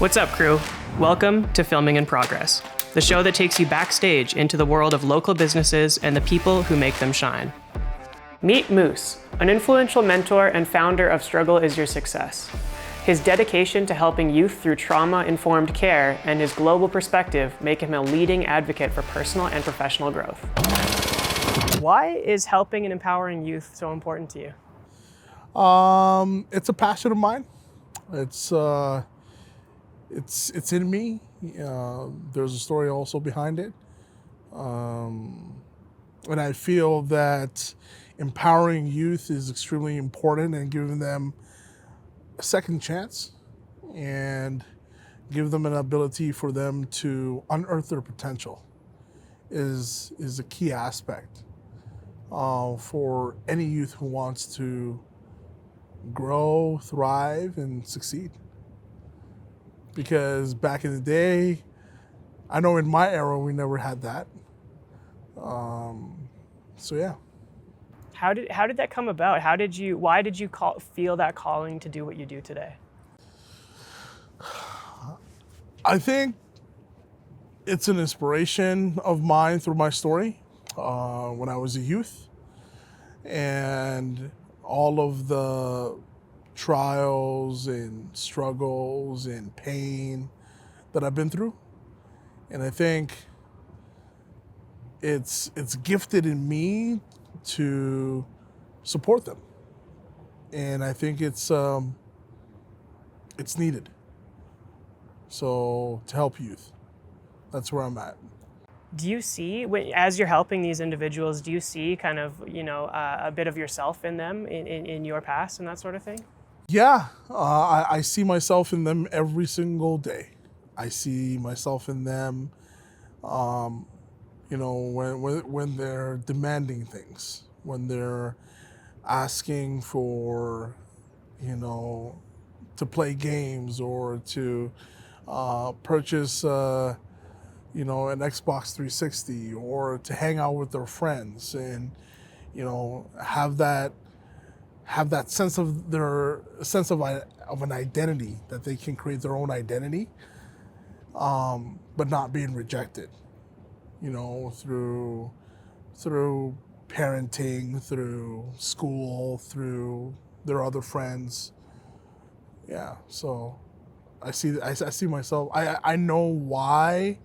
What's up, crew? Welcome to Filming in Progress, the show that takes you backstage into the world of local businesses and the people who make them shine. Meet Moose, an influential mentor and founder of Struggle Is Your Success. His dedication to helping youth through trauma-informed care and his global perspective make him a leading advocate for personal and professional growth. Why is helping and empowering youth so important to you? It's a passion of mine. It's in me. There's a story also behind it. And I feel that empowering youth is extremely important and giving them a second chance and give them an ability for them to unearth their potential is a key aspect for any youth who wants to grow, thrive, and succeed. Because back in the day, I know in my era, we never had that. So yeah. How did that come about? Why did you feel that calling to do what you do today? I think it's an inspiration of mine through my story when I was a youth, and all of the trials and struggles and pain that I've been through. And I think it's gifted in me to support them. And I think it's needed. So to help youth, that's where I'm at. Do you see, as you're helping these individuals, do you see kind of, a bit of yourself in them, in your past and that sort of thing? Yeah, I see myself in them every single day. I see myself in them, when they're demanding things, when they're asking for, to play games or to purchase, an Xbox 360 or to hang out with their friends and, have that sense of an identity, that they can create their own identity, but not being rejected, through parenting, through school, through their other friends. Yeah, so I see myself. I know why.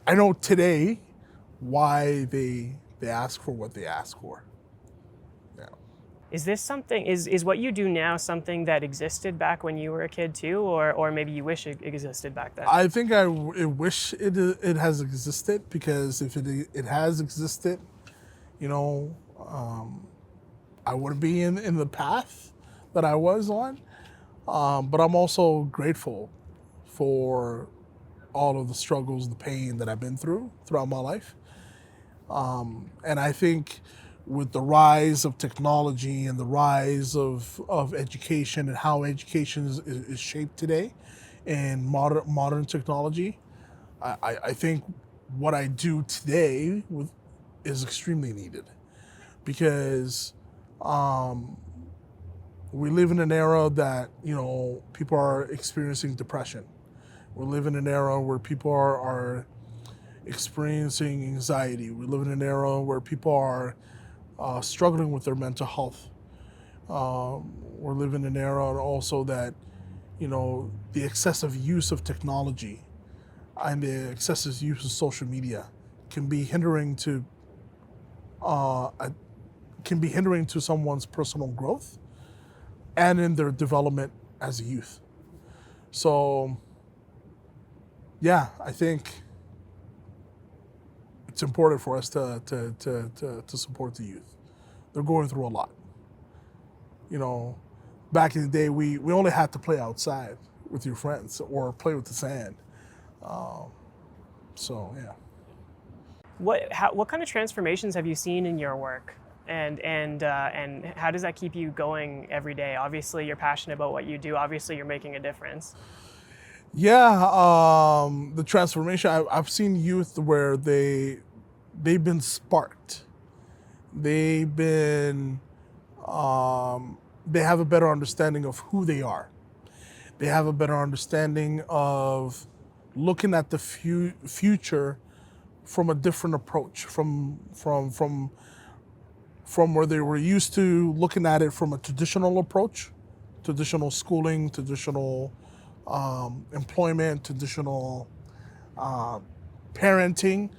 I know today why they ask for what they ask for. Yeah. Is this something, is what you do now something that existed back when you were a kid too, or maybe you wish it existed back then? I think I wish it has existed, because if it has existed, I wouldn't be in the path that I was on. But I'm also grateful for all of the struggles, the pain that I've been throughout my life. And I think with the rise of technology and the rise of education and how education is shaped today in modern technology, I think what I do today is extremely needed, because we live in an era that, people are experiencing depression. We live in an era where people are experiencing anxiety. We live in an era where people are struggling with their mental health. We're living in an era also that, the excessive use of technology and the excessive use of social media can be hindering to someone's personal growth and in their development as a youth. So, yeah, I think it's important for us to support the youth. They're going through a lot. Back in the day, we only had to play outside with your friends or play with the sand. So, yeah. What kind of transformations have you seen in your work? And how does that keep you going every day? Obviously, you're passionate about what you do. Obviously, you're making a difference. Yeah, the transformation. I've seen youth where they've been sparked. They've been they have a better understanding of who they are. They have a better understanding of looking at the future from a different approach, from where they were used to looking at it from a traditional approach, traditional schooling, traditional employment, traditional parenting.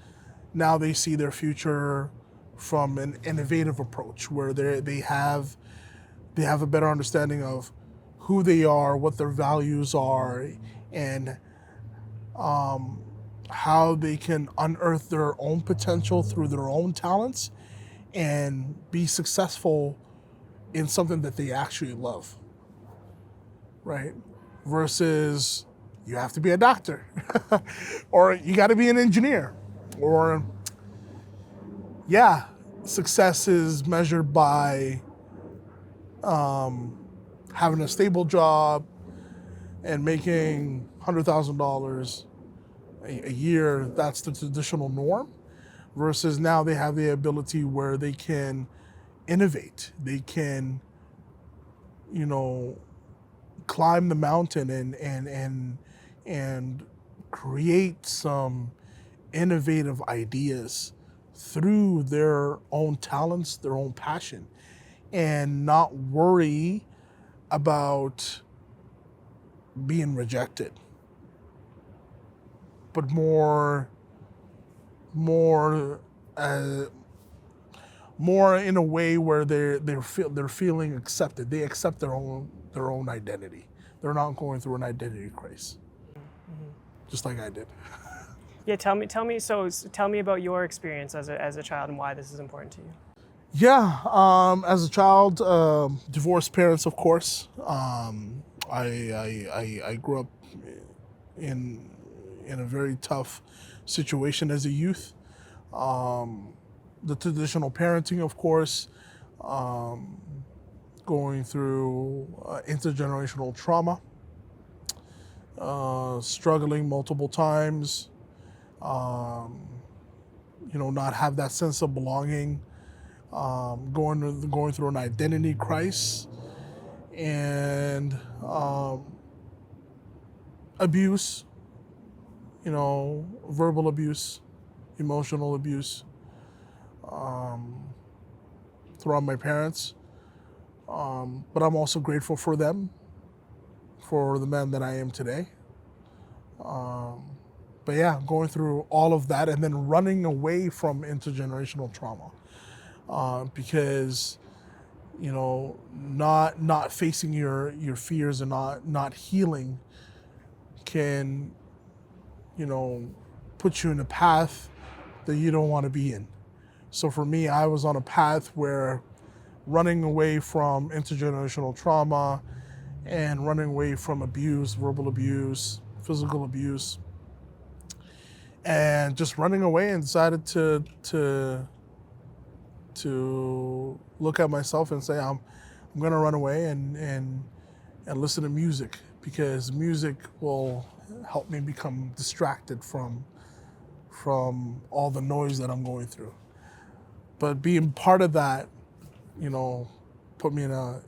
Now they see their future from an innovative approach, where they have a better understanding of who they are, what their values are, and how they can unearth their own potential through their own talents and be successful in something that they actually love, right? Versus you have to be a doctor or you got to be an engineer, or success is measured by having a stable job and making $100,000 a year. That's the traditional norm. Versus now they have the ability where they can innovate. They can, climb the mountain and create some innovative ideas through their own talents, their own passion, and not worry about being rejected, but more in a way where they're feeling accepted. They accept their own identity. They're not going through an identity crisis, just like I did. Yeah, tell me about your experience as a child and why this is important to you. Yeah, as a child, divorced parents, of course. I grew up in a very tough situation as a youth. The traditional parenting, of course, going through intergenerational trauma, struggling multiple times, not have that sense of belonging, going through an identity crisis, and abuse, verbal abuse, emotional abuse throughout my parents. But I'm also grateful for them, for the man that I am today. But yeah, going through all of that and then running away from intergenerational trauma, because not facing your fears and not healing can put you in a path that you don't want to be in. So for me, I was on a path where running away from intergenerational trauma and running away from abuse, verbal abuse, physical abuse, and just running away, and decided to look at myself and say, I'm gonna run away and listen to music, because music will help me become distracted from all the noise that I'm going through. But being part of that, put me in a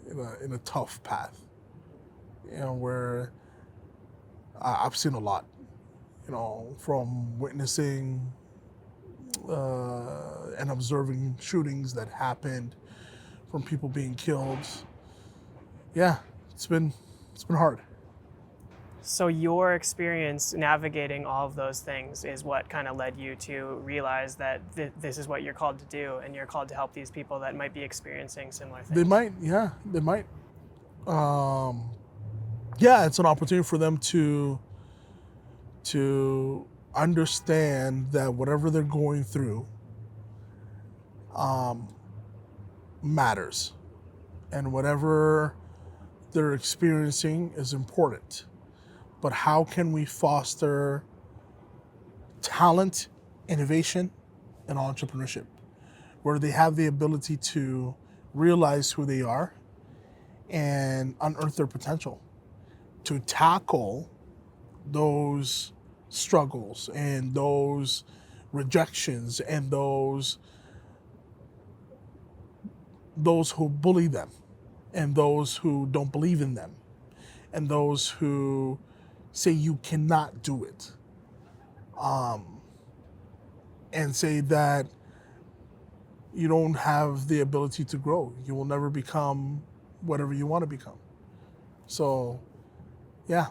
tough path, where I've seen a lot, from witnessing and observing shootings that happened, from people being killed. Yeah, it's been hard. So your experience navigating all of those things is what kind of led you to realize that this is what you're called to do, and you're called to help these people that might be experiencing similar things. They might. Yeah, it's an opportunity for them to understand that whatever they're going through matters, and whatever they're experiencing is important. But how can we foster talent, innovation, and entrepreneurship, where they have the ability to realize who they are and unearth their potential, to tackle those struggles and those rejections and those who bully them and those who don't believe in them, and those who say you cannot do it, and say that you don't have the ability to grow. You will never become whatever you want to become. So, yeah.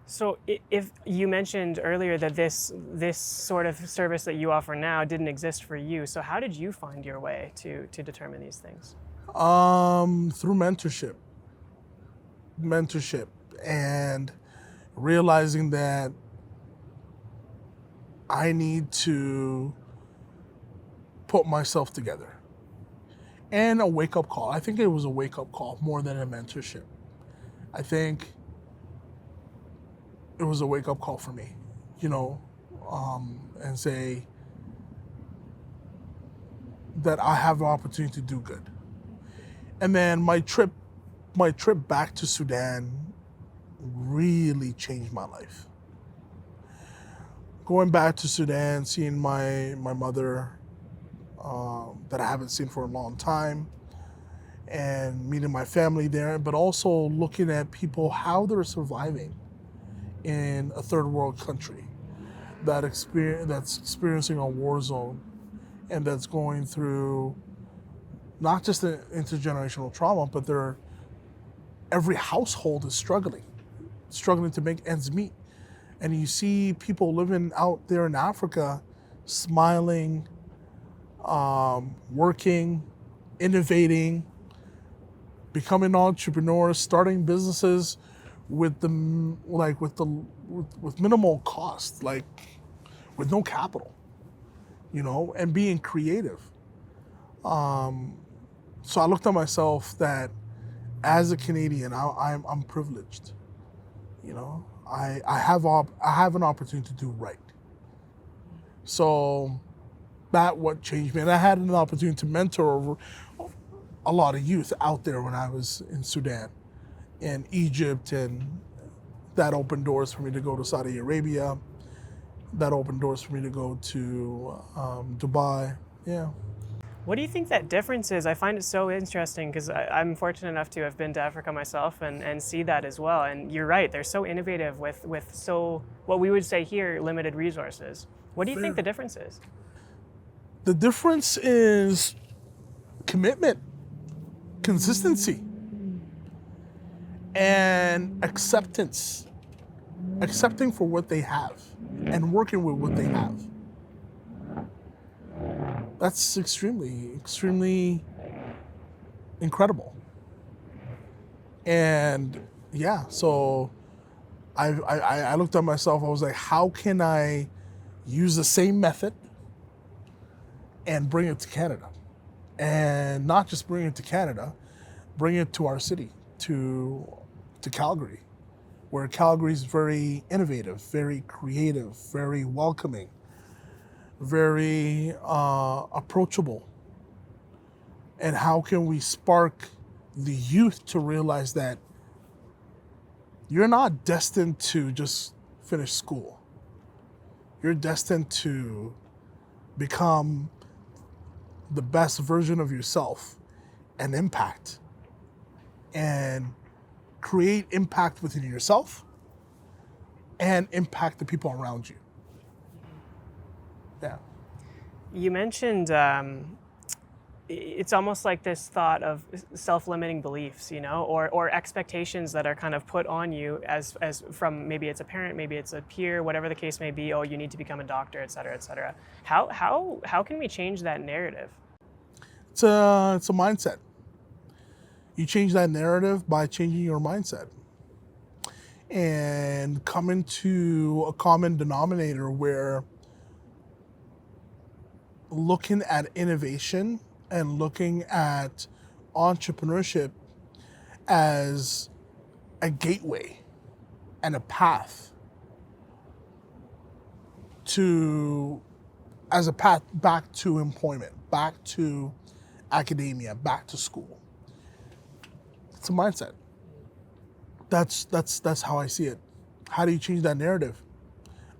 So if you mentioned earlier that this sort of service that you offer now didn't exist for you, so how did you find your way to determine these things? Through mentorship, and realizing that I need to put myself together, and a wake-up call. I think it was a wake-up call more than a mentorship. I think it was a wake-up call for me, and say that I have an opportunity to do good. And then my trip back to Sudan really changed my life. Going back to Sudan, seeing my mother that I haven't seen for a long time, and meeting my family there, but also looking at people, how they're surviving in a third world country that's experiencing a war zone, and that's going through not just the intergenerational trauma, but every household is struggling to make ends meet. And you see people living out there in Africa, smiling, working, innovating, becoming entrepreneurs, starting businesses with minimal cost, like with no capital, and being creative. So I looked at myself that as a Canadian, I'm privileged. I have an opportunity to do right. So that what changed me, and I had an opportunity to mentor a lot of youth out there when I was in Sudan and Egypt, and that opened doors for me to go to Saudi Arabia. That opened doors for me to go to Dubai. Yeah. What do you think that difference is? I find it so interesting because I'm fortunate enough to have been to Africa myself and see that as well. And you're right, they're so innovative with so, what we would say here, limited resources. What do you think the difference is? The difference is commitment, consistency, and acceptance. Accepting for what they have and working with what they have. That's extremely, extremely incredible. And yeah, so I looked at myself, I was like, how can I use the same method and bring it to Canada? And not just bring it to Canada, bring it to our city, to Calgary, where Calgary is very innovative, very creative, very welcoming, very approachable. And how can we spark the youth to realize that you're not destined to just finish school. You're destined to become the best version of yourself and impact, and create impact within yourself and impact the people around you. Yeah. You mentioned it's almost like this thought of self-limiting beliefs, or expectations that are kind of put on you as from, maybe it's a parent, maybe it's a peer, whatever the case may be. Oh, you need to become a doctor, et cetera, et cetera. How can we change that narrative? It's a mindset. You change that narrative by changing your mindset and coming to a common denominator where looking at innovation and looking at entrepreneurship as a gateway and a path back to employment, back to academia, back to school. It's a mindset. That's how I see it. How do you change that narrative?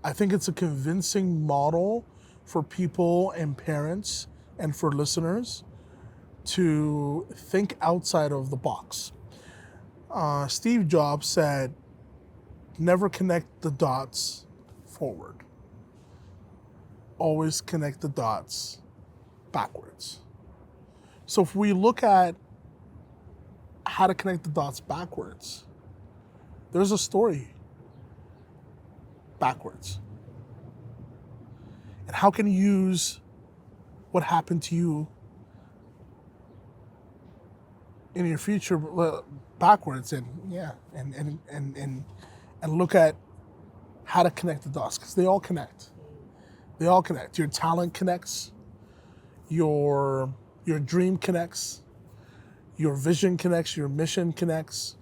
I think it's a convincing model for people and parents and for listeners to think outside of the box. Steve Jobs said, never connect the dots forward. Always connect the dots backwards. So if we look at how to connect the dots backwards, there's a story backwards. And how can you use what happened to you in your future backwards and look at how to connect the dots, because they all connect. They all connect. Your talent connects, your dream connects, your vision connects, your mission connects,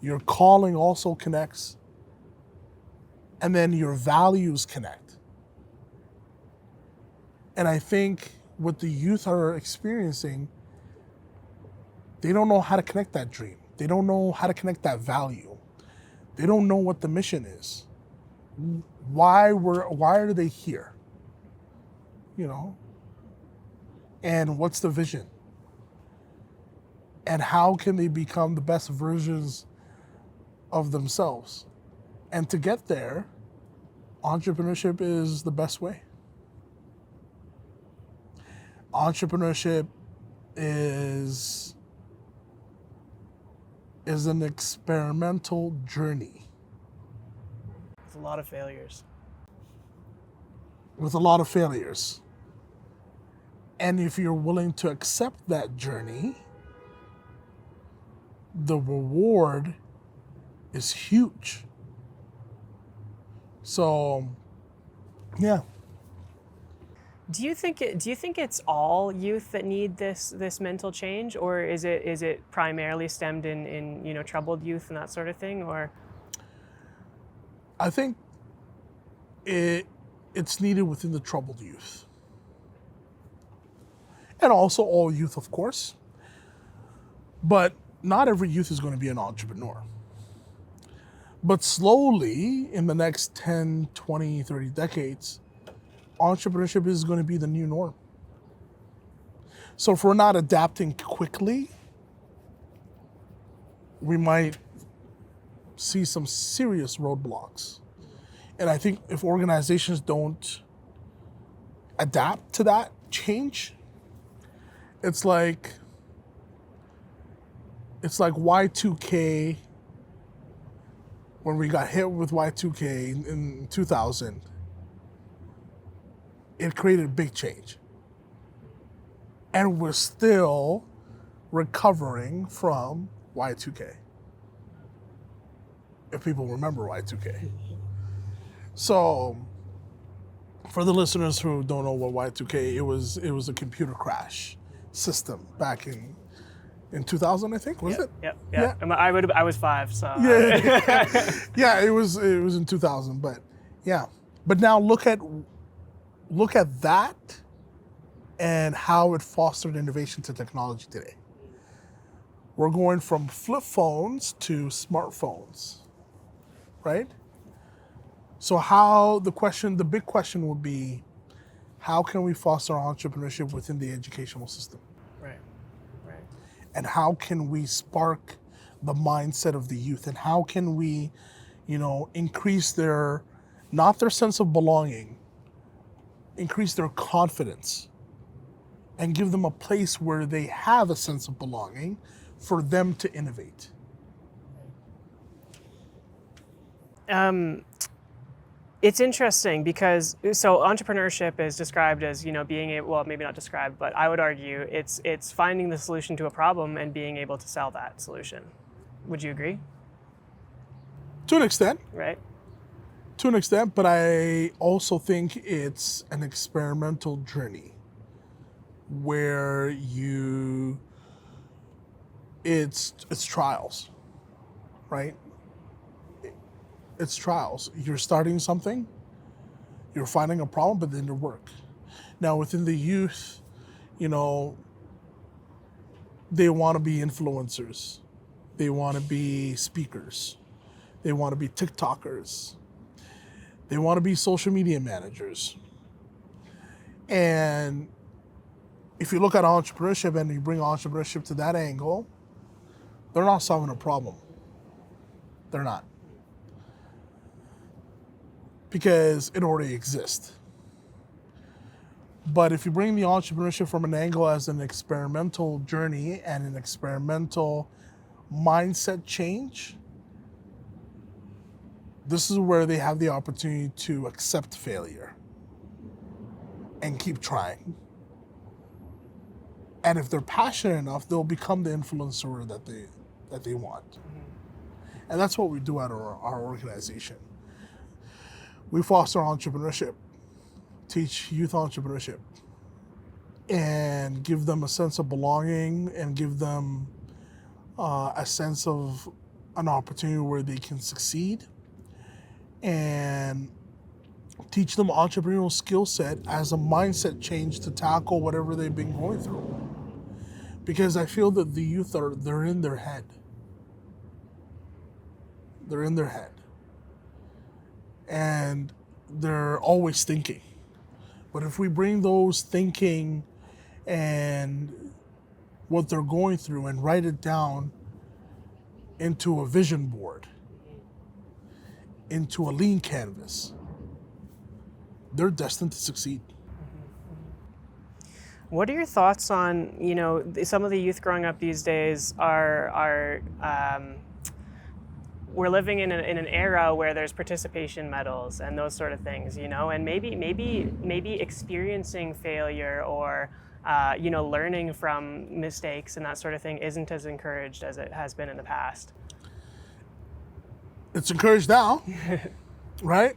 your calling also connects, and then your values connect. And I think what the youth are experiencing, they don't know how to connect that dream. They don't know how to connect that value. They don't know what the mission is. Why are they here? You know? And what's the vision? And how can they become the best versions of themselves? And to get there, entrepreneurship is the best way. Entrepreneurship is an experimental journey. There's a lot of failures. With a lot of failures. And if you're willing to accept that journey, the reward is huge. So, yeah. Do you think it's all youth that need this mental change, or is it primarily stemmed in troubled youth and that sort of thing, or? I think it's needed within the troubled youth. And also all youth, of course. But not every youth is going to be an entrepreneur. But slowly, in the next 10, 20, 30 decades, entrepreneurship is going to be the new norm. So if we're not adapting quickly, we might see some serious roadblocks. And I think if organizations don't adapt to that change, it's like Y2K, when we got hit with Y2K in 2000, it created a big change. And we're still recovering from Y2K. If people remember Y2K. So, for the listeners who don't know what Y2K, it was a computer crash system back in 2000, I think, was it? Yep. Yeah. I was 5, so. Yeah. Yeah, it was in 2000, but yeah. But now look at that and how it fostered innovation to technology today. We're going from flip phones to smartphones, right? So the big question would be, how can we foster entrepreneurship within the educational system? Right. And how can we spark the mindset of the youth? And how can we, increase not their sense of belonging, increase their confidence and give them a place where they have a sense of belonging for them to innovate. It's interesting because entrepreneurship is described as being able, well, maybe not described, but I would argue it's finding the solution to a problem and being able to sell that solution. Would you agree? To an extent. Right. To an extent, but I also think it's an experimental journey where it's trials, right? It's trials. You're starting something, you're finding a problem, but then you work. Now within the youth, they want to be influencers. They want to be speakers. They want to be TikTokers. They want to be social media managers. And if you look at entrepreneurship and you bring entrepreneurship to that angle, they're not solving a problem. They're not. Because it already exists. But if you bring the entrepreneurship from an angle as an experimental journey and an experimental mindset change, this is where they have the opportunity to accept failure and keep trying. And if they're passionate enough, they'll become the influencer that they want. And that's what we do at our organization. We foster entrepreneurship, teach youth entrepreneurship, and give them a sense of belonging and give them a sense of an opportunity where they can succeed, and teach them entrepreneurial skill set as a mindset change to tackle whatever they've been going through. Because I feel that the youth they're in their head. They're in their head. And they're always thinking. But if we bring those thinking and what they're going through and write it down into a vision board, into a lean canvas, they're destined to succeed. What are your thoughts on, some of the youth growing up these days are we're living in an era where there's participation medals and those sort of things, and maybe experiencing failure or learning from mistakes and that sort of thing isn't as encouraged as it has been in the past. It's encouraged now, right?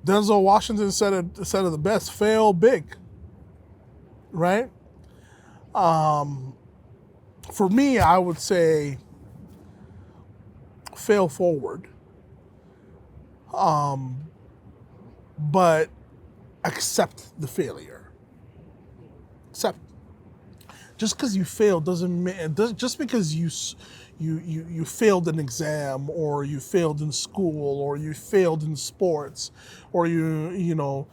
Denzel Washington said it the best: fail big, right? For me, I would say fail forward, but accept the failure. Accept. Just because you failed doesn't mean, just because you failed an exam, or you failed in school, or you failed in sports, or you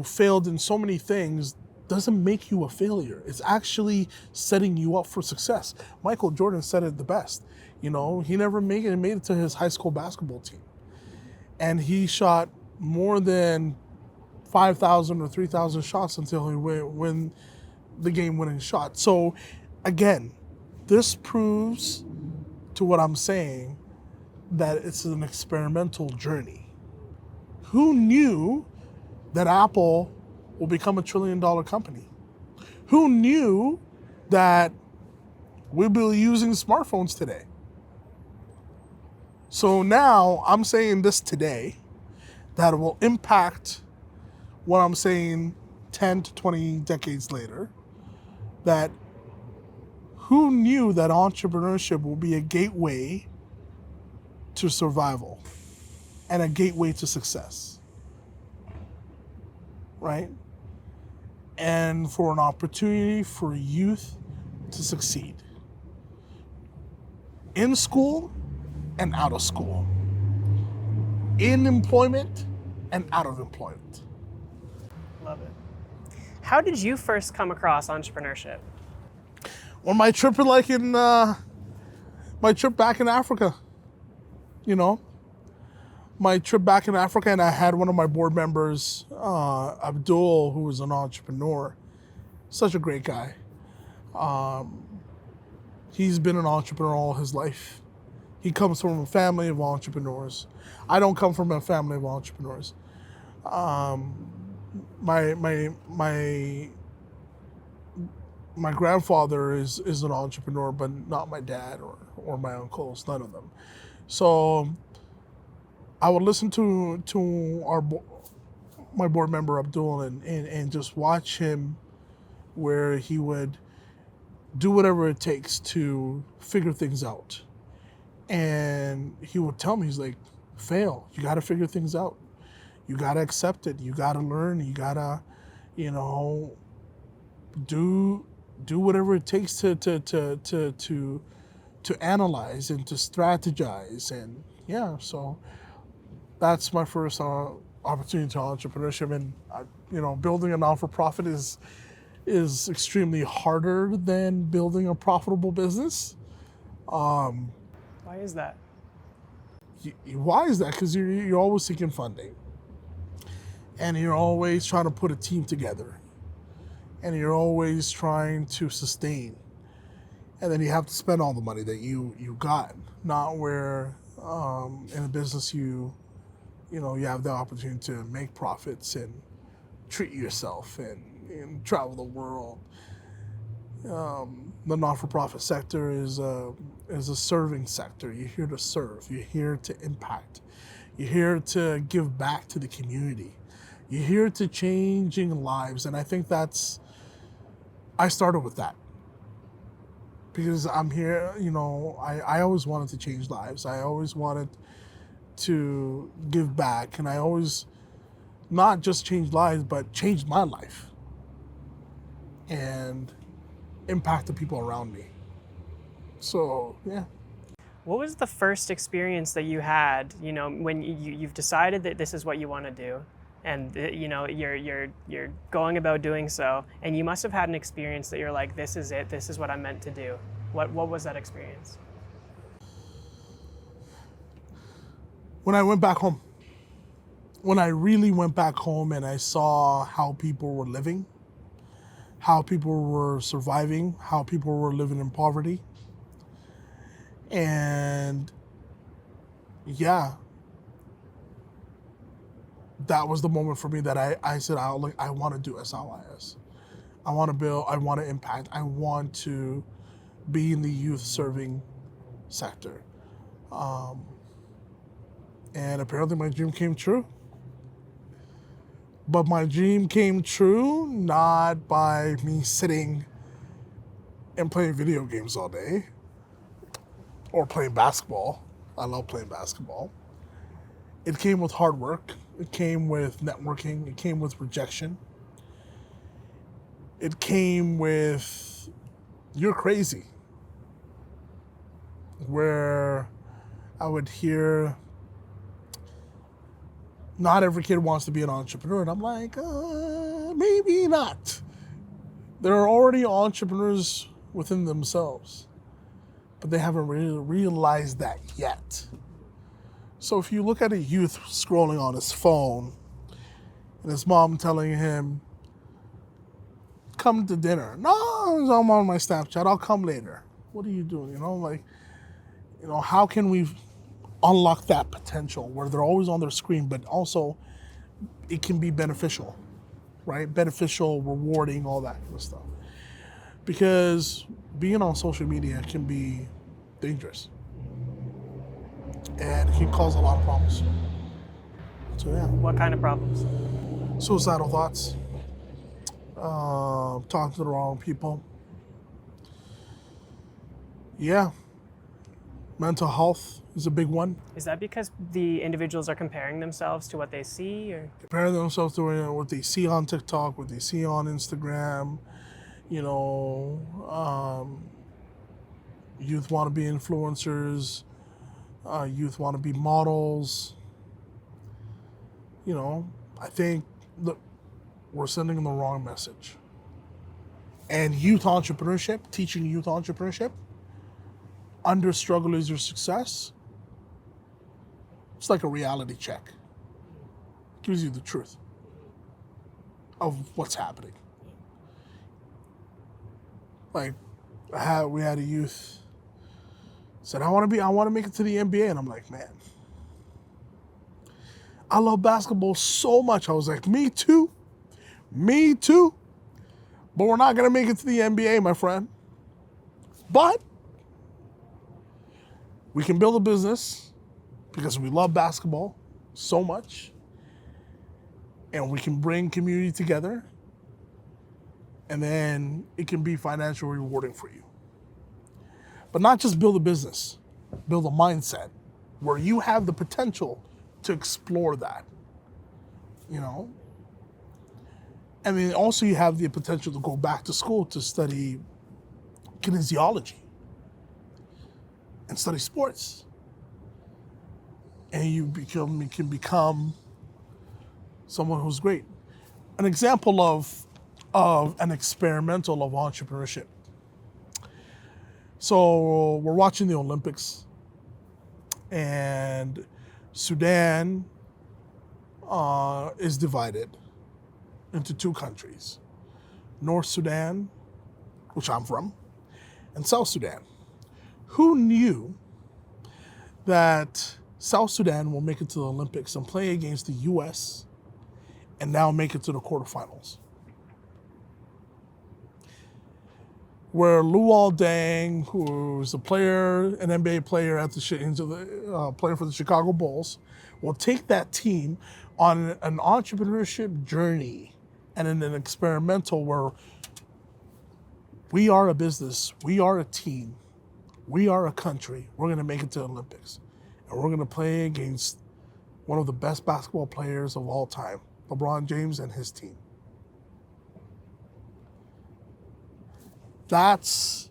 failed in so many things, doesn't make you a failure. It's actually setting you up for success. Michael Jordan said it the best. He never made it to his high school basketball team, and he shot more than 5,000 or 3,000 shots until he win the game-winning shot. So, again, this proves to what I'm saying that it's an experimental journey. Who knew that Apple will become $1 trillion company? Who knew that we'll be using smartphones today? So now I'm saying this today that will impact what I'm saying 10 to 20 decades later, that who knew that entrepreneurship will be a gateway to survival and a gateway to success, right? And for an opportunity for youth to succeed in school and out of school, in employment and out of employment. Love it. How did you first come across entrepreneurship? On my trip back in Africa, my trip back in Africa, and I had one of my board members, Abdul, who was an entrepreneur, such a great guy. He's been an entrepreneur all his life. He comes from a family of entrepreneurs. I don't come from a family of entrepreneurs. My grandfather is an entrepreneur, but not my dad or my uncles, none of them. So I would listen to my board member Abdul and just watch him, where he would do whatever it takes to figure things out. And he would tell me, he's like, fail. You got to figure things out. You got to accept it. You got to learn. You got to, do whatever it takes to analyze and to strategize. And yeah, so that's my first opportunity to entrepreneurship. And building a non-for-profit is extremely harder than building a profitable business. Why Why is that? Why is that? Because you're always seeking funding, and you're always trying to put a team together, and you're always trying to sustain, and then you have to spend all the money that you got. Not where in a business you have the opportunity to make profits and treat yourself and travel the world. The not-for-profit sector is a serving sector. You're here to serve. You're here to impact. You're here to give back to the community. You're here to changing lives. And I think I started with that. Because I'm here, I always wanted to change lives. I always wanted to give back. And I always, not just change lives, but changed my life. And impact the people around me. So, yeah. What was the first experience that you had, when you've decided that this is what you want to do, and you're going about doing so, and you must have had an experience that you're like, this is it, this is what I'm meant to do. What was that experience? When I went back home. When I really went back home and I saw how people were living, how people were surviving, how people were living in poverty. And yeah, that was the moment for me that I said, I want to do SIYS. I want to build, I want to impact, I want to be in the youth serving sector. And apparently my dream came true. But my dream came true not by me sitting and playing video games all day or playing basketball. I love playing basketball. It came with hard work. It came with networking. It came with rejection. It came with, you're crazy. Where I would hear, not every kid wants to be an entrepreneur. And I'm like, maybe not. There are already entrepreneurs within themselves, but they haven't really realized that yet. So if you look at a youth scrolling on his phone and his mom telling him, come to dinner. No, I'm on my Snapchat. I'll come later. What are you doing? How can we unlock that potential where they're always on their screen, but also it can be beneficial, right? Beneficial, rewarding, all that kind of stuff. Because being on social media can be dangerous. And it can cause a lot of problems. So yeah. What kind of problems? Suicidal thoughts. Talking to the wrong people. Yeah. Mental health is a big one. Is that because the individuals are comparing themselves to what they see, or? Comparing themselves to what they see on TikTok, what they see on Instagram. Youth want to be influencers. Youth want to be models. I think that we're sending them the wrong message. And youth entrepreneurship, teaching youth entrepreneurship, under struggle is your success. It's like a reality check. Gives you the truth of what's happening. Like, we had a youth said, I want to make it to the NBA. And I'm like, man, I love basketball so much. I was like, me too. But we're not going to make it to the NBA, my friend. But we can build a business because we love basketball so much. And we can bring community together. And then it can be financially rewarding for you. But not just build a business, build a mindset where you have the potential to explore that, And then also you have the potential to go back to school to study kinesiology and study sports. And you can become someone who's great. An example of an experimental of entrepreneurship. So we're watching the Olympics And Sudan is divided into two countries, North Sudan, which I'm from, and South Sudan. Who knew that South Sudan will make it to the Olympics and play against the US and now make it to the quarterfinals? Where Luol Deng, who's a player, an NBA player playing for the Chicago Bulls, will take that team on an entrepreneurship journey and in an experimental where we are a business, we are a team, we are a country, we're gonna make it to the Olympics. And we're gonna play against one of the best basketball players of all time, LeBron James and his team. That's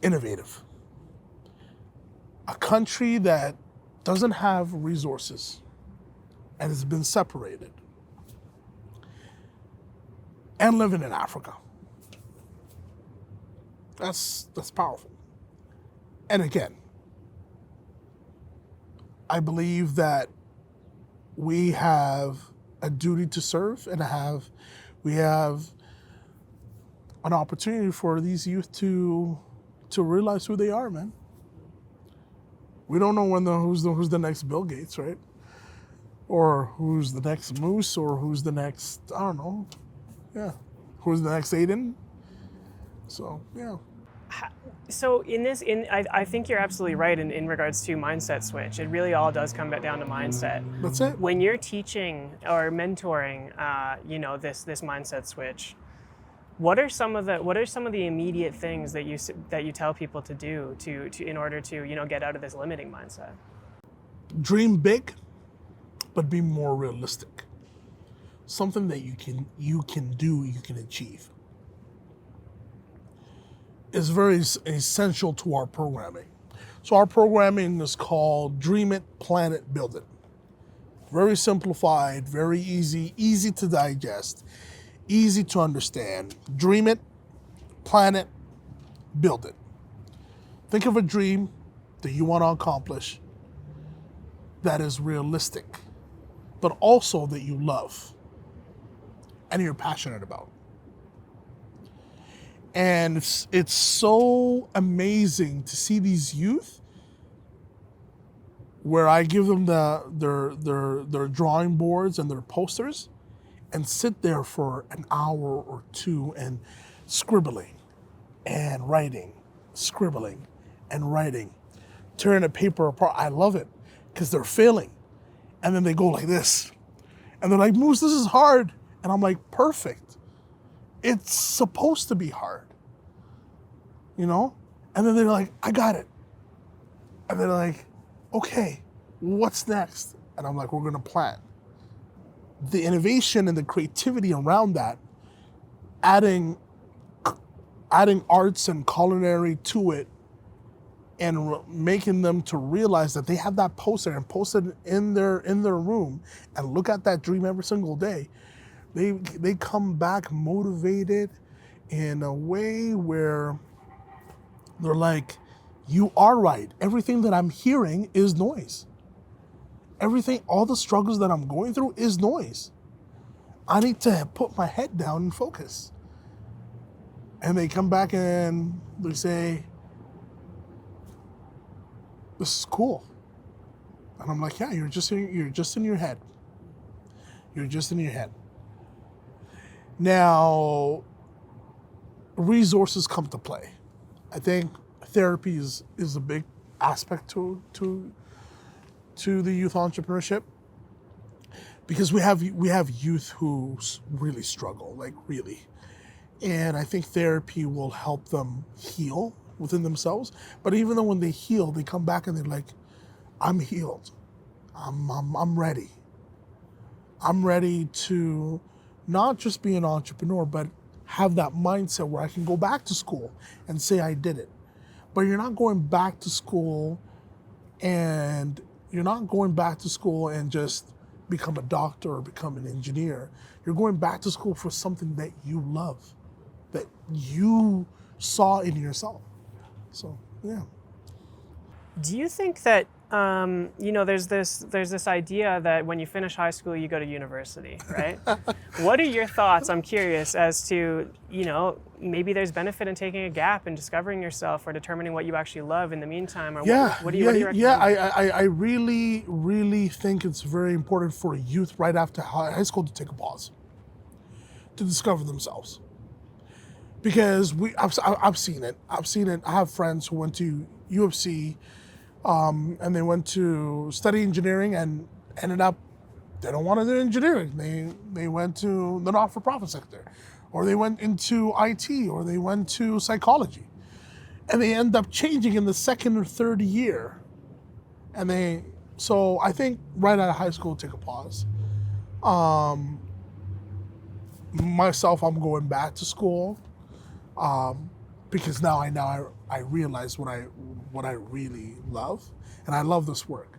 innovative. A country that doesn't have resources and has been separated and living in Africa. That's powerful. And again, I believe that we have a duty to serve and we have an opportunity for these youth to realize who they are, man. We don't know who's the next Bill Gates, right? Or who's the next Moose, or who's the next, I don't know. Yeah. Who's the next Aiden? So, yeah. So I think you're absolutely right in regards to mindset switch. It really all does come back down to mindset. That's it. When you're teaching or mentoring, this mindset switch, what are some of the immediate things that you tell people to do to in order to get out of this limiting mindset? Dream big, but be more realistic. Something that you can do, you can achieve. Is very essential to our programming. So our programming is called Dream It, Plan It, Build It. Very simplified, very easy to digest, easy to understand. Dream it, plan it, build it. Think of a dream that you want to accomplish that is realistic, but also that you love and you're passionate about. And it's so amazing to see these youth where I give them their drawing boards and their posters and sit there for an hour or two and scribbling and writing, scribbling and writing, tearing a paper apart. I love it because they're failing. And then they go like this. And they're like, Moose, this is hard. And I'm like, perfect. It's supposed to be hard, And then they're like, I got it. And they're like, okay, what's next? And I'm like, we're gonna plan. The innovation and the creativity around that, adding arts and culinary to it, and making them to realize that they have that poster and post it in their room and look at that dream every single day. They come back motivated in a way where they're like, you are right. Everything that I'm hearing is noise. All the struggles that I'm going through is noise. I need to put my head down and focus. And they come back and they say, this is cool. And I'm like, yeah, you're just in your head. You're just in your head. Now, resources come to play. I think therapy is a big aspect to the youth entrepreneurship, because we have youth who really struggle, like really. And I think therapy will help them heal within themselves. But even though when they heal, they come back and they're like, I'm healed. I'm ready. I'm ready to not just be an entrepreneur, but have that mindset where I can go back to school and say I did it. But you're not going back to school and just become a doctor or become an engineer. You're going back to school for something that you love, that you saw in yourself. So, yeah. Do you think that There's this idea that when you finish high school, you go to university, right? What are your thoughts? I'm curious as to, maybe there's benefit in taking a gap and discovering yourself or determining what you actually love in the meantime. Or what do you recommend? Yeah. I really, really think it's very important for youth right after high school to take a pause, to discover themselves. Because I've seen it. I have friends who went to U of C, and they went to study engineering and ended up, they don't want to do engineering. They went to the not-for-profit sector, or they went into IT, or they went to psychology. And they end up changing in the second or third year. So I think right out of high school, take a pause. Myself, I'm going back to school, because now I realize what I really love, and I love this work.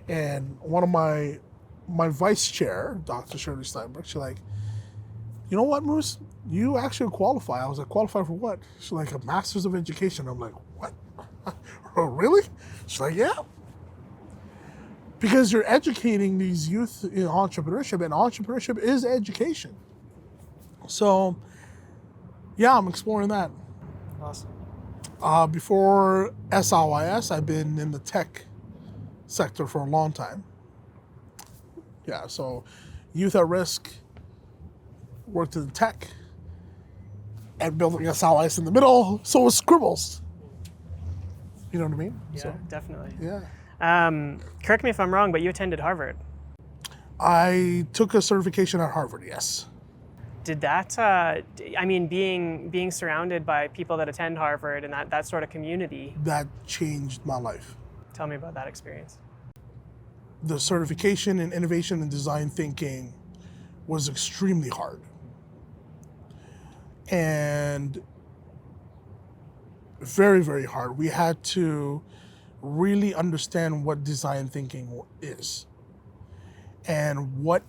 And one of my vice chair, Dr. Shirley Steinberg, she's like, you know what, Moose? You actually qualify. I was like, qualify for what? She's like, a master's of education. I'm like, what? Oh, really? She's like, yeah. Because you're educating these youth in entrepreneurship, and entrepreneurship is education. So, yeah, I'm exploring that. Awesome. Before SIYS, I've been in the tech sector for a long time. Yeah, so youth at risk, worked in tech, and building SIYS in the middle, so it was scribbles. You know what I mean? Yeah, definitely. Yeah. Correct me if I'm wrong, but you attended Harvard. I took a certification at Harvard, yes. Did that, being surrounded by people that attend Harvard and that sort of community. That changed my life. Tell me about that experience. The certification in innovation and design thinking was extremely hard. And very, very hard. We had to really understand what design thinking is and what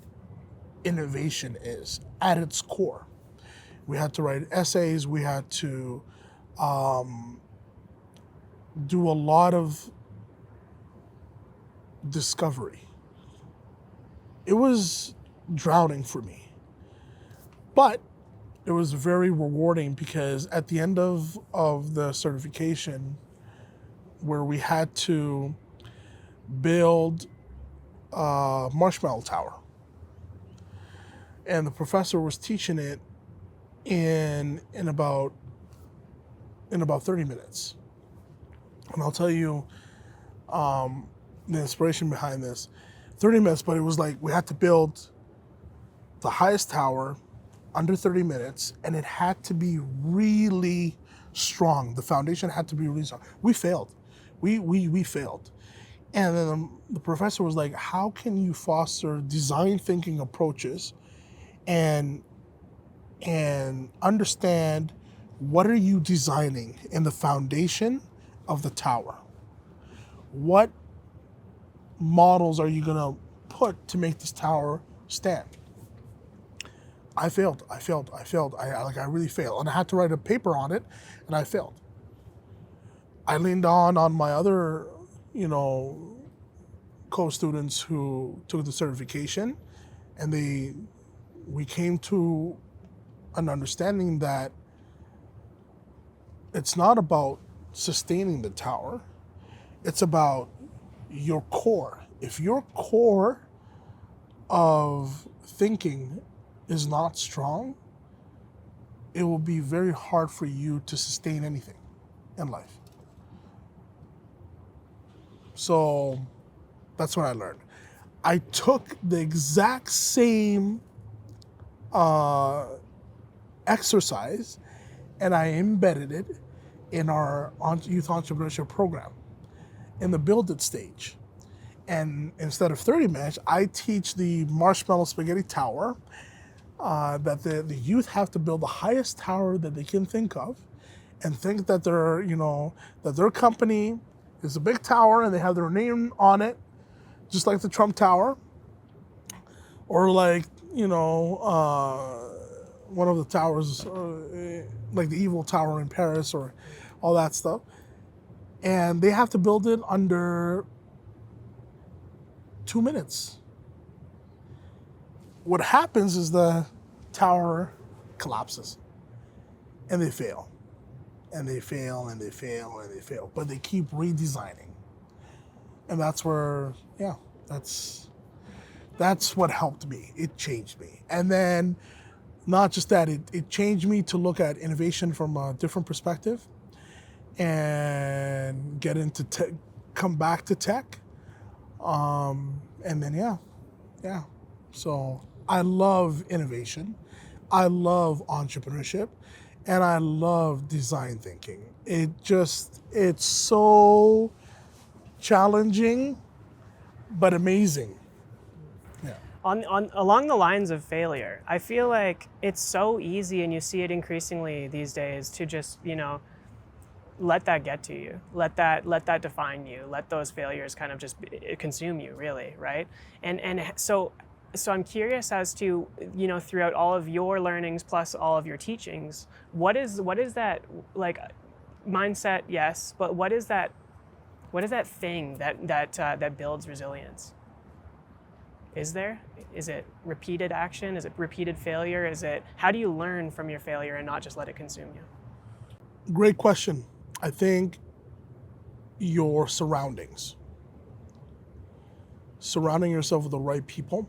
innovation is at its core. We had to write essays. We had to do a lot of discovery. It was drowning for me, but it was very rewarding, because at the end of the certification, where we had to build a marshmallow tower, and the professor was teaching it in about 30 minutes. And I'll tell you the inspiration behind this. 30 minutes, but it was like we had to build the highest tower under 30 minutes, and it had to be really strong. The foundation had to be really strong. We failed. We failed. And then the professor was like, how can you foster design thinking approaches and understand what are you designing in the foundation of the tower? What models are you gonna put to make this tower stand? I failed. I really failed. And I had to write a paper on it, and I failed. I leaned on my other, co-students who took the certification, and we came to an understanding that it's not about sustaining the tower, it's about your core. If your core of thinking is not strong, it will be very hard for you to sustain anything in life. So that's what I learned. I took the exact same exercise and I embedded it in our youth entrepreneurship program in the build it stage. And instead of 30 minutes, I teach the marshmallow spaghetti tower, that the youth have to build the highest tower that they can think of, and think that that their company is a big tower and they have their name on it, just like the Trump Tower, or like one of the towers, like the Evil Tower in Paris, or all that stuff. And they have to build it under 2 minutes. What happens is the tower collapses and they fail. And they fail and they fail and they fail. But they keep redesigning. And that's where, yeah, that's what helped me. It changed me. And then not just that, it changed me to look at innovation from a different perspective and get into tech, come back to tech. And then, yeah. So I love innovation. I love entrepreneurship. And I love design thinking. It's so challenging, but amazing. Yeah. Along the lines of failure, I feel like it's so easy, and you see it increasingly these days, to just, let that get to you, let that define you, let those failures kind of just consume you, really, right? And so I'm curious as to, throughout all of your learnings plus all of your teachings, what is that, like, mindset? Yes, but what is that thing that builds resilience? Is it repeated action? Is it repeated failure? How do you learn from your failure and not just let it consume you? Great question. I think your surroundings. Surrounding yourself with the right people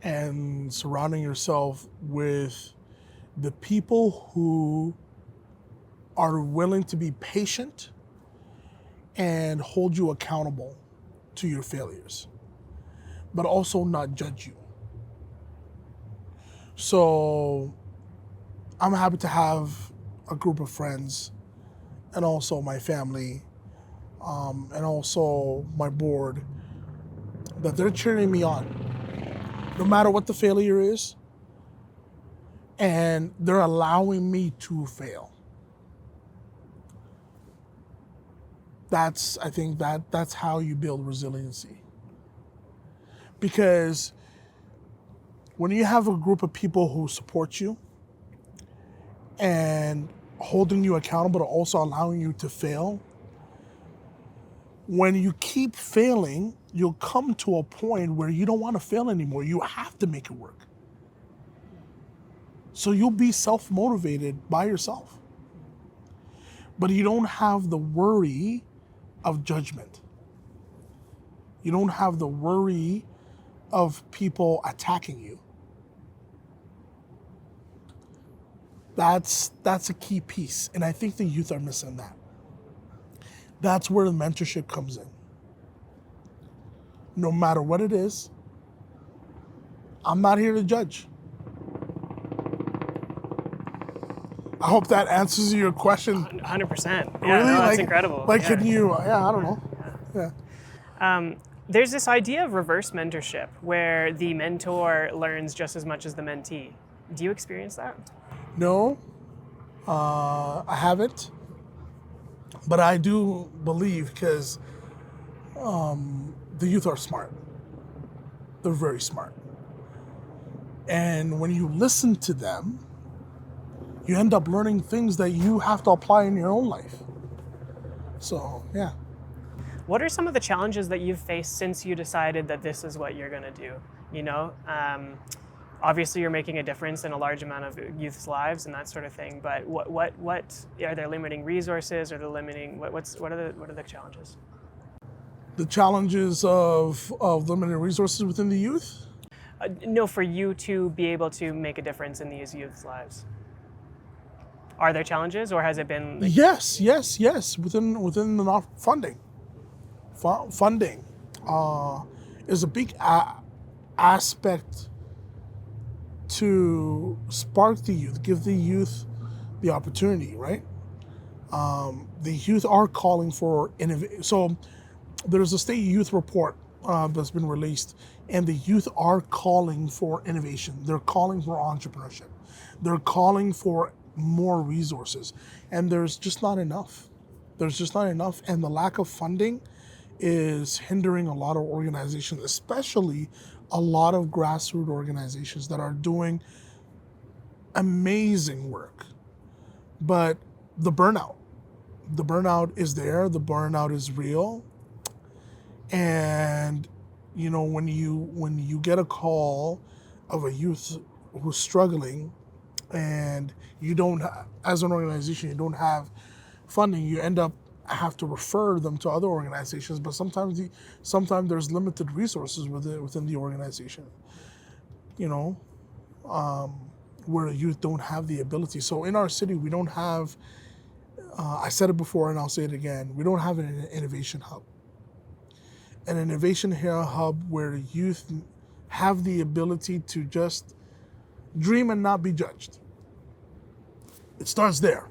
and surrounding yourself with the people who are willing to be patient and hold you accountable to your failures, but also not judge you. So I'm happy to have a group of friends and also my family and also my board that they're cheering me on no matter what the failure is, and they're allowing me to fail. I think that's how you build resiliency. Because when you have a group of people who support you and holding you accountable, but also allowing you to fail, when you keep failing, you'll come to a point where you don't want to fail anymore. You have to make it work. So you'll be self-motivated by yourself. But you don't have the worry of judgment. You don't have the worry of people attacking you. That's a key piece, and I think the youth are missing that. That's where the mentorship comes in. No matter what it is, I'm not here to judge. I hope that answers your question. 100%. Yeah, really? That's incredible. Like, can you, I don't know. Yeah. There's this idea of reverse mentorship where the mentor learns just as much as the mentee. Do you experience that? No, I haven't. But I do believe, because the youth are smart. They're very smart. And when you listen to them, you end up learning things that you have to apply in your own life. So, yeah. What are some of the challenges that you've faced since you decided that this is what you're going to do? Obviously you're making a difference in a large amount of youth's lives and that sort of thing, but what are there limiting resources, or the limiting, what are the challenges? The challenges of limited resources within the youth? No, for you to be able to make a difference in these youth's lives. Are there challenges, or has it been? Yes. Within the funding. Funding is a big aspect to spark the youth, give the youth the opportunity, right? The youth are calling for innovation. So there's a state youth report that's been released, and the youth are calling for innovation. They're calling for entrepreneurship. They're calling for more resources, and there's just not enough. And the lack of funding is hindering a lot of organizations, especially a lot of grassroots organizations that are doing amazing work. But the burnout is there, the burnout is real, and when you get a call of a youth who's struggling, and you don't, as an organization, you don't have funding, you end up have to refer them to other organizations. But sometimes there's limited resources within the organization, where the youth don't have the ability. So in our city, we don't have. I said it before, and I'll say it again. We don't have an innovation hub. An innovation hub where the youth have the ability to just dream and not be judged. It starts there.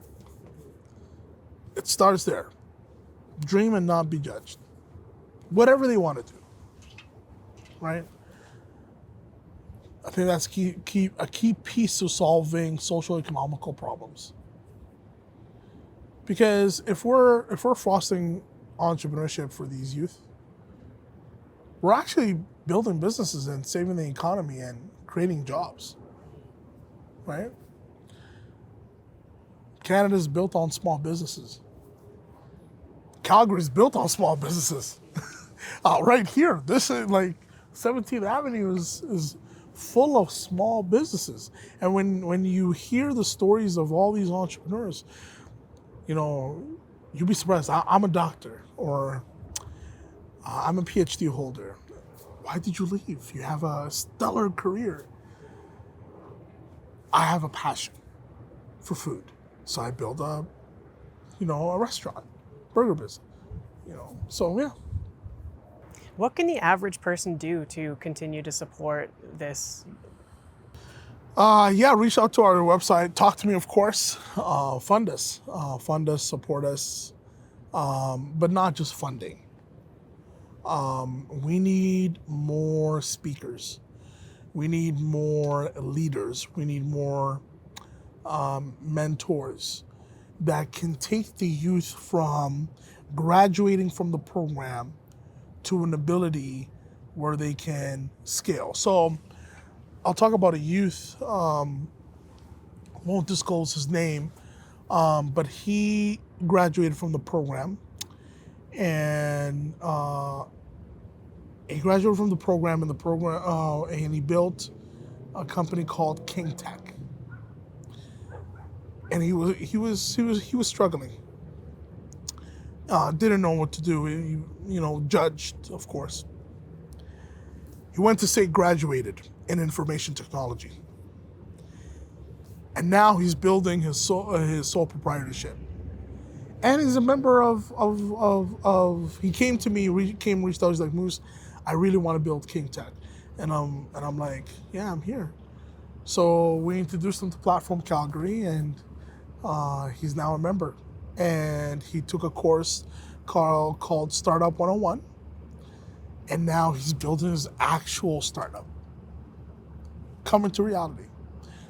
Dream and not be judged. Whatever they want to do, right? I think that's a key piece to solving social economical problems. Because if we're fostering entrepreneurship for these youth, we're actually building businesses and saving the economy and creating jobs, right? Canada's built on small businesses. Calgary's built on small businesses. Right here, this is like 17th Avenue is full of small businesses. And when you hear the stories of all these entrepreneurs, you'll be surprised. I'm a doctor, or I'm a PhD holder. Why did you leave? You have a stellar career. I have a passion for food. So I build a restaurant, burger business, so yeah. What can the average person do to continue to support this? Reach out to our website. Talk to me, of course. Fund us, support us, but not just funding. We need more speakers. We need more leaders. We need more mentors that can take the youth from graduating from the program to an ability where they can scale. So I'll talk about a youth, won't disclose his name, but he graduated from the program, and and he built a company called King Tech. And he was struggling. Didn't know what to do. Judged, of course. He went to say graduated in information technology, and now he's building his sole proprietorship. And he's a member of. He came to me. Reached out. He's like, Moose, I really want to build King Tech, and I'm like, yeah, I'm here. So we introduced him to Platform Calgary, and he's now a member. And he took a course called Startup 101, and now he's building his actual startup, coming to reality.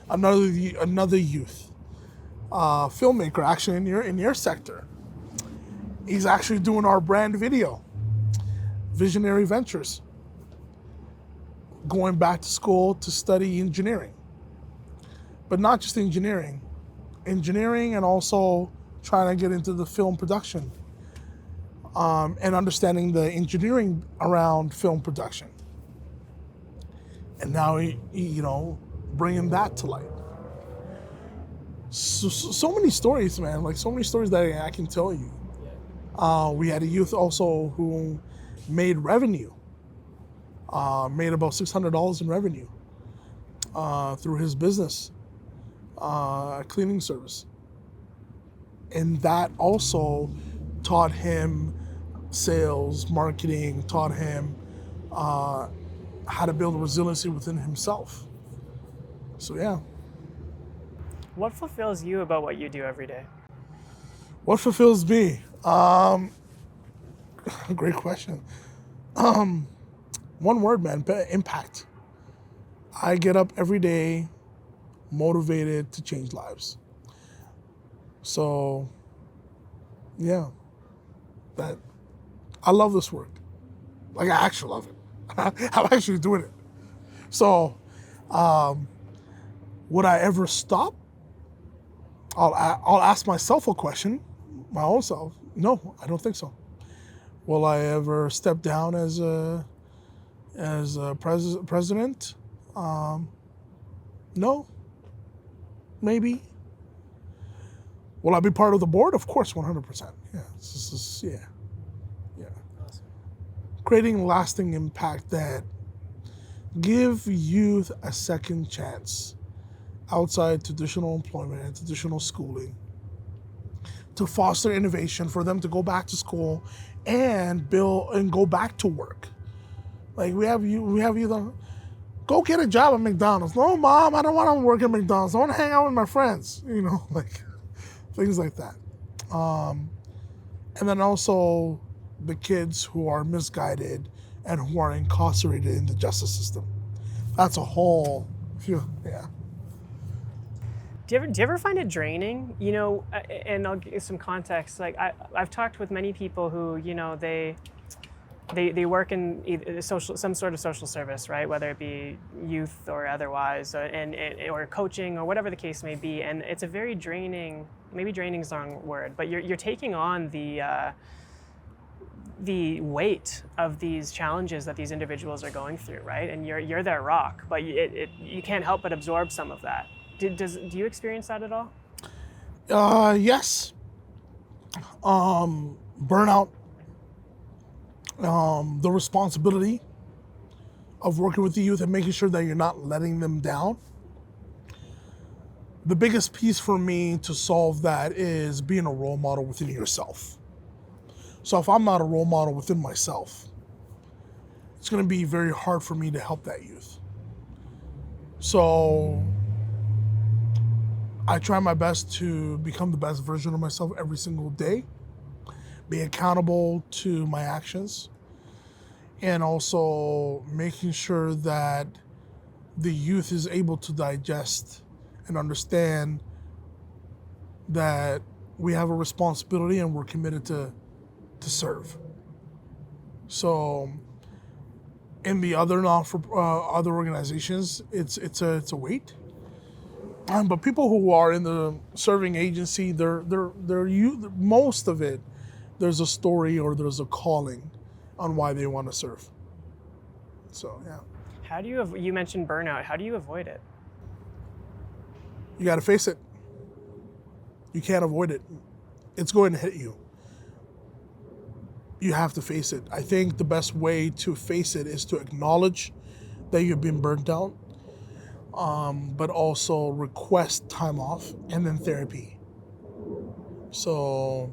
Another youth filmmaker, actually in your sector. He's actually doing our brand video, Visionary Ventures, going back to school to study engineering, but not just engineering, and also trying to get into the film production, and understanding the engineering around film production. And now bringing that to light. So many stories, man. Like so many stories that I can tell you. We had a youth also who made revenue, made about $600 in revenue through his business, cleaning service. And that also taught him sales, marketing, taught him how to build resiliency within himself. So yeah. What fulfills you about what you do every day? What fulfills me? Great question. One word, man, impact. I get up every day motivated to change lives. So, yeah, I love this work. Like, I actually love it. I'm actually doing it. So, would I ever stop? I'll ask myself a question, my own self. No, I don't think so. Will I ever step down as a As a president, no, maybe. Will I be part of the board? Of course, 100%. Yeah, yeah. Awesome. Creating lasting impact that give youth a second chance outside traditional employment and traditional schooling, to foster innovation for them to go back to school and build and go back to work. Like we have you go get a job at McDonald's. No, mom, I don't want to work at McDonald's. I want to hang out with my friends. Like things like that. And then also the kids who are misguided and who are incarcerated in the justice system. That's a whole, yeah. Do you ever find it draining? And I'll give some context. Like I've talked with many people who, they work in either some sort of social service, right? Whether it be youth or otherwise, or coaching or whatever the case may be. And it's a very draining, maybe draining is the wrong word, but you're taking on the weight of these challenges that these individuals are going through, right? And you're their rock, but you can't help but absorb some of that. Do you experience that at all? Yes. Burnout. The responsibility of working with the youth and making sure that you're not letting them down. The biggest piece for me to solve that is being a role model within yourself. So if I'm not a role model within myself, it's going to be very hard for me to help that youth. So I try my best to become the best version of myself every single day, be accountable to my actions, and also making sure that the youth is able to digest and understand that we have a responsibility and we're committed to serve. So in the other other organizations, it's a weight. But people who are in the serving agency, most of it, there's a story or there's a calling on why they want to serve. So yeah. How do you mentioned burnout? How do you avoid it? You got to face it. You can't avoid it. It's going to hit you. You have to face it. I think the best way to face it is to acknowledge that you've been burnt out, but also request time off and then therapy. So,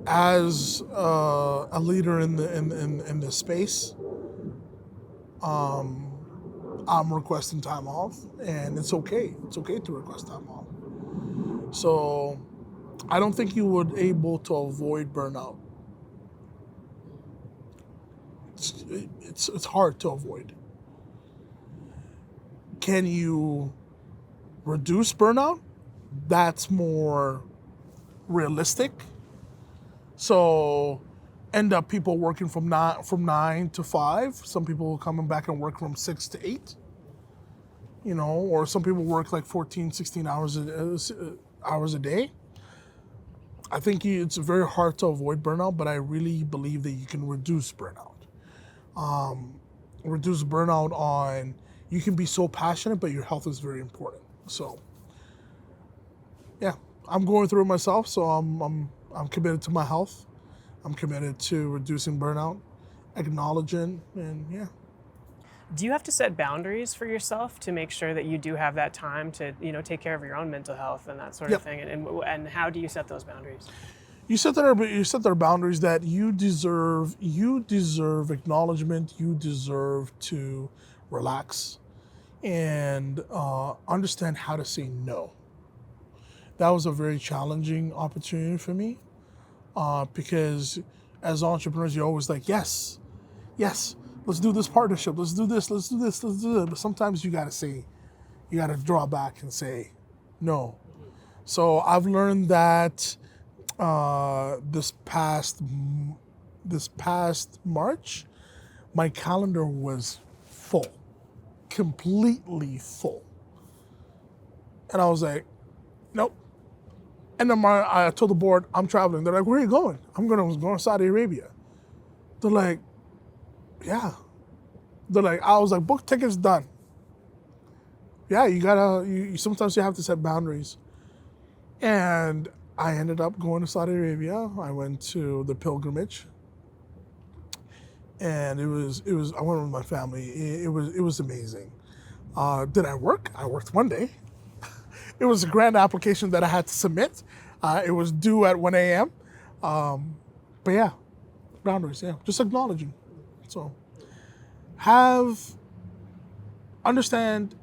as a leader in this space, I'm requesting time off, and it's okay. It's okay to request time off. So, I don't think you would able to avoid burnout. It's hard to avoid. Can you reduce burnout? That's more realistic. So end up people working from 9 to 5. Some people coming back and work from 6 to 8. Or some people work like 14, 16 hours a day. I think it's very hard to avoid burnout, but I really believe that you can reduce burnout. Reduce burnout on, you can be so passionate, but your health is very important. So, yeah, I'm going through it myself, so I'm committed to my health. I'm committed to reducing burnout, acknowledging, and yeah. Do you have to set boundaries for yourself to make sure that you do have that time to, take care of your own mental health and that sort of thing? And how do you set those boundaries? You set their boundaries that you deserve acknowledgement, you deserve to relax and understand how to say no. That was a very challenging opportunity for me because as entrepreneurs, you're always like, yes, let's do this partnership, let's do this. But sometimes you gotta draw back and say no. So I've learned that this past March, my calendar was full, completely full. And I was like, nope. And then I told the board, I'm traveling. They're like, where are you going? I'm going to Saudi Arabia. They're like, yeah, I was like, book tickets done. Yeah, you sometimes you have to set boundaries. And I ended up going to Saudi Arabia. I went to the pilgrimage. And I went with my family. It was amazing. Did I work? I worked one day. It was a grant application that I had to submit. It was due at 1 a.m. But yeah, boundaries, yeah. Just acknowledging. So understand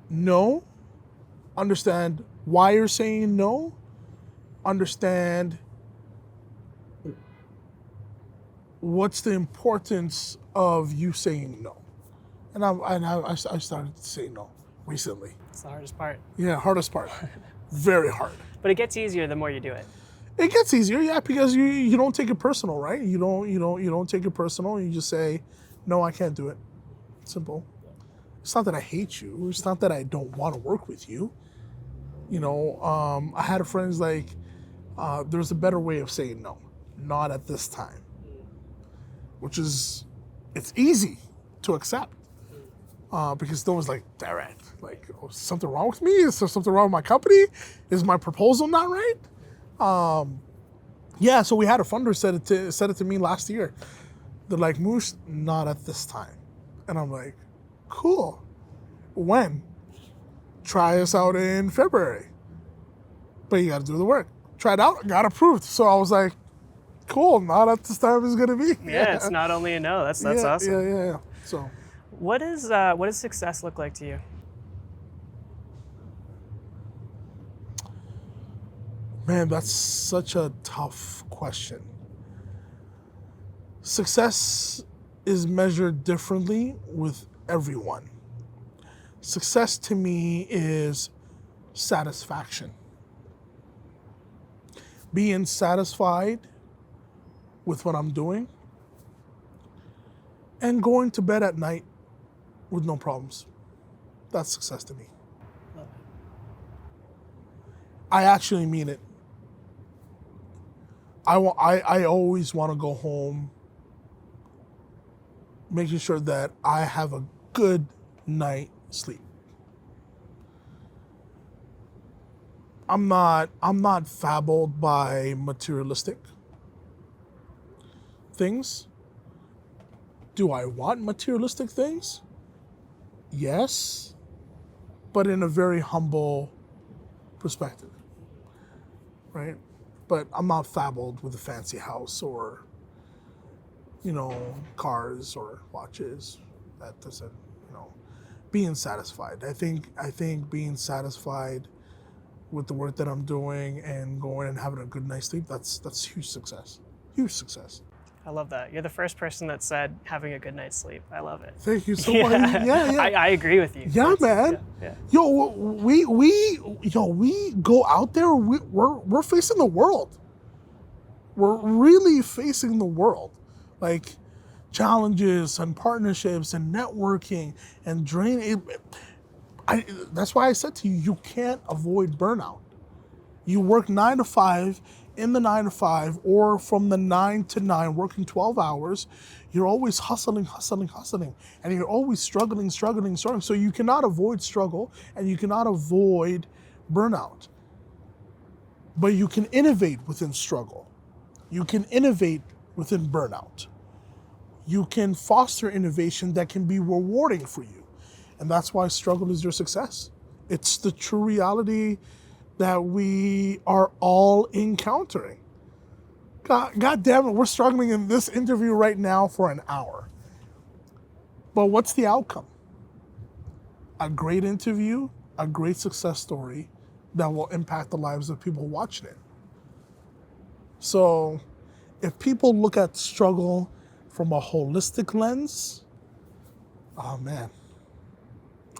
no, understand why you're saying no, understand what's the importance of you saying no. And I started to say no recently. It's the hardest part. Yeah, hardest part. Very hard. But it gets easier the more you do it. It gets easier, yeah, because you don't take it personal, right? You don't take it personal. You just say, no, I can't do it. Simple. It's not that I hate you. It's not that I don't want to work with you. I had a friend who's like, there's a better way of saying no. Not at this time. Which is, it's easy to accept. Because no one's like, direct. Like, oh, is something wrong with me? Is there something wrong with my company? Is my proposal not right? Yeah, so we had a funder said it to me last year. They're like, Moose, not at this time. And I'm like, cool. When? Try us out in February. But you got to do the work. Tried out, got approved. So I was like, cool, not at this time is going to be. Yeah, it's not only a no. That's awesome. Yeah. So, what does success look like to you? man, that's such a tough question. Success is measured differently with everyone. Success to me is satisfaction. Being satisfied with what I'm doing and going to bed at night with no problems. That's success to me. I actually mean it. I always want to go home making sure that I have a good night sleep. I'm not fabbled by materialistic things. Do I want materialistic things? Yes, but in a very humble perspective, right? But I'm not fabbled with a fancy house or, cars or watches. That doesn't, being satisfied. I think being satisfied with the work that I'm doing and going and having a good night's sleep, that's huge success. Huge succce. I love that. You're the first person that said having a good night's sleep. I love it. Thank you so much. Yeah. I agree with you. Yeah, man. Yeah. Yo, we go out there. We're facing the world. We're really facing the world, like challenges and partnerships and networking and draining. That's why I said to you, you can't avoid burnout. You work 9 to 5. In the 9 to 5 or from the 9 to 9, working 12 hours, you're always hustling. And you're always struggling. So you cannot avoid struggle and you cannot avoid burnout. But you can innovate within struggle. You can innovate within burnout. You can foster innovation that can be rewarding for you. And that's why struggle is your success. It's the true reality that we are all encountering. God damn it, we're struggling in this interview right now for an hour. But what's the outcome? A great interview, a great success story that will impact the lives of people watching it. So if people look at struggle from a holistic lens, oh man,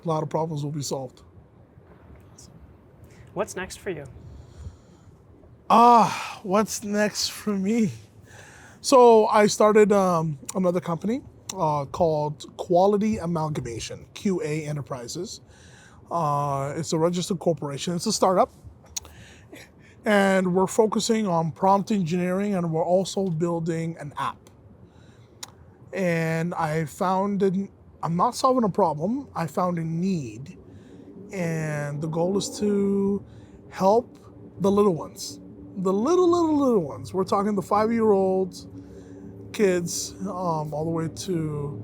a lot of problems will be solved. What's next for you? What's next for me? So I started another company called Quality Amalgamation, QA Enterprises. It's a registered corporation. It's a startup. And we're focusing on prompt engineering, and we're also building an app. And I founded I'm not solving a problem. I found a need. And the goal is to help the little ones. The little ones. We're talking the 5-year-olds, kids, all the way to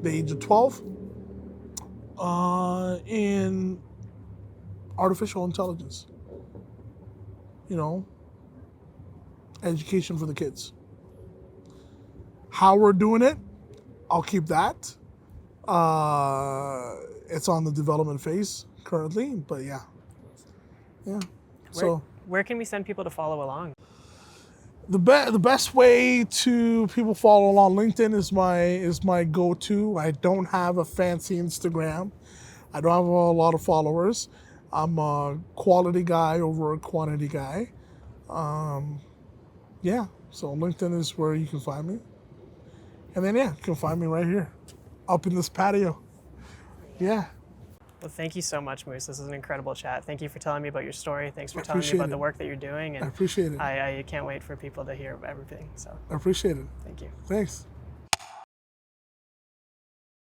the age of 12, in artificial intelligence. You know, education for the kids. How we're doing it, I'll keep that. It's on the development phase currently, but yeah. Where can we send people to follow along? The best way to people follow along, LinkedIn is my go-to. I don't have a fancy Instagram. I don't have a lot of followers. I'm a quality guy over a quantity guy. So LinkedIn is where you can find me. And then you can find me right here, up in this patio. Yeah. Well, thank you so much, Moose. This is an incredible chat. Thank you for telling me about your story. Thanks for telling me about the work that you're doing. And I appreciate it. I can't wait for people to hear everything. So I appreciate it. thank you. Thanks.